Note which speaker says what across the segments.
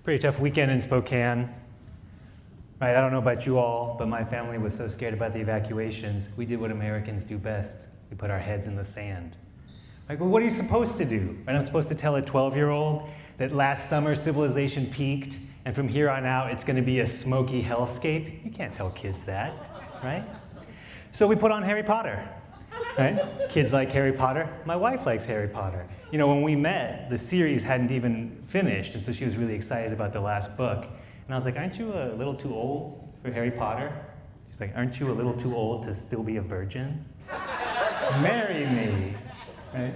Speaker 1: Pretty tough weekend in Spokane. Right, I don't know about you all, but my family was so scared about the evacuations, we did what Americans do best. We put our heads in the sand. Like, well, what are you supposed to do? Right, I'm supposed to tell a 12-year-old that last summer civilization peaked, and from here on out it's going to be a smoky hellscape? You can't tell kids that, right? So we put on Harry Potter. Right? Kids like Harry Potter. My wife likes Harry Potter. You know, when we met, the series hadn't even finished, and so she was really excited about the last book. And I was like, aren't you a little too old for Harry Potter? She's like, aren't you a little too old to still be a virgin? Marry me. Right?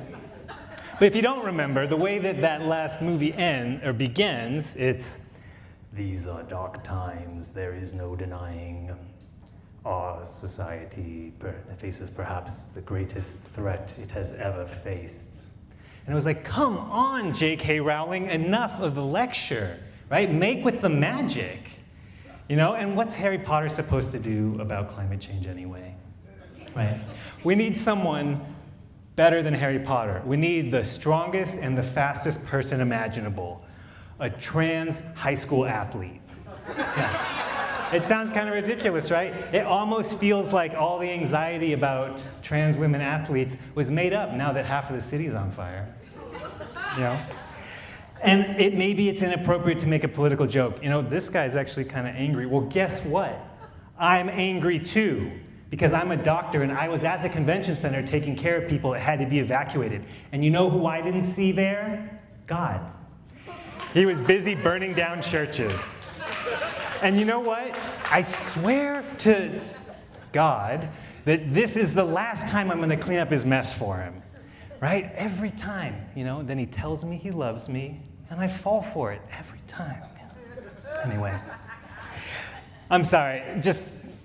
Speaker 1: But if you don't remember, the way that last movie begins, it's, these are dark times, there is no denying. Our society faces perhaps the greatest threat it has ever faced. And it was like, come on, J.K. Rowling, enough of the lecture, right? Make with the magic. You know, and what's Harry Potter supposed to do about climate change anyway? Right? We need someone better than Harry Potter. We need the strongest and the fastest person imaginable, a trans high school athlete. Yeah. It sounds kind of ridiculous, right? It almost feels like all the anxiety about trans women athletes was made up now that half of the city's on fire. You know? And maybe it's inappropriate to make a political joke. You know, this guy's actually kind of angry. Well, guess what? I'm angry too, because I'm a doctor and I was at the convention center taking care of people that had to be evacuated. And you know who I didn't see there? God. He was busy burning down churches. And you know what? I swear to God that this is the last time I'm going to clean up his mess for him. Right? Every time, you know, then he tells me he loves me, and I fall for it every time. Anyway, I'm sorry.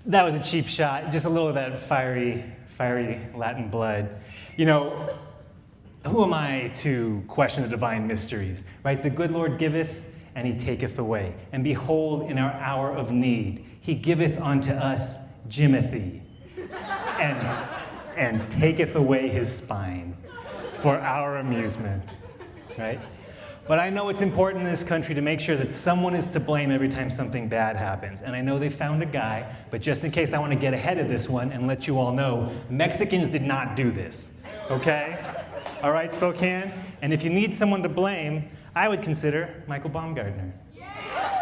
Speaker 1: That was a cheap shot. Just a little of that fiery Latin blood. You know, who am I to question the divine mysteries? Right? The good Lord giveth, and he taketh away. And behold, in our hour of need, he giveth unto us Jimothy, and taketh away his spine for our amusement, right? But I know it's important in this country to make sure that someone is to blame every time something bad happens. And I know they found a guy, but just in case, I want to get ahead of this one and let you all know, Mexicans did not do this, okay? All right, Spokane? And if you need someone to blame, I would consider Michael Baumgartner. Yeah.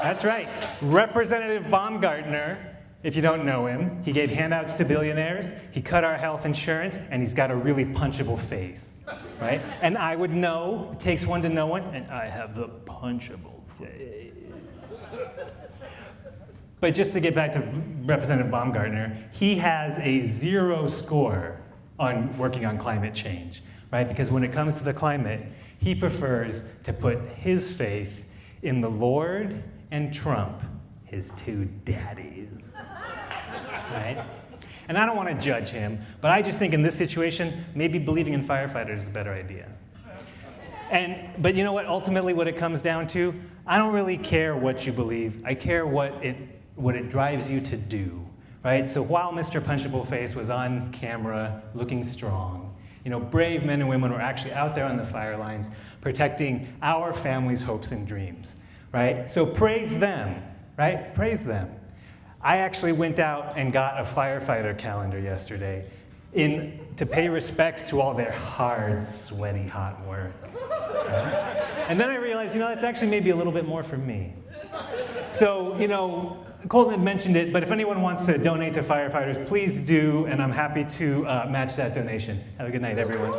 Speaker 1: That's right. Representative Baumgartner, if you don't know him, he gave handouts to billionaires, he cut our health insurance, and he's got a really punchable face, right? And I would know, it takes one to know one, and I have the punchable face. But just to get back to Representative Baumgartner, he has a 0 score on working on climate change, right? Because when it comes to the climate, he prefers to put his faith in the Lord and Trump, his two daddies, right? And I don't want to judge him, but I just think in this situation, maybe believing in firefighters is a better idea. But you know what? Ultimately, what it comes down to, I don't really care what you believe. I care what it drives you to do, right? So while Mr. Punchable Face was on camera looking strong, you know, brave men and women were actually out there on the fire lines protecting our family's hopes and dreams, right? So praise them, right? Praise them. I actually went out and got a firefighter calendar yesterday to pay respects to all their hard, sweaty, hot work. Right? And then I realized, you know, that's actually maybe a little bit more for me. So, you know, Colton had mentioned it, but if anyone wants to donate to firefighters, please do, and I'm happy to match that donation. Have a good night, everyone.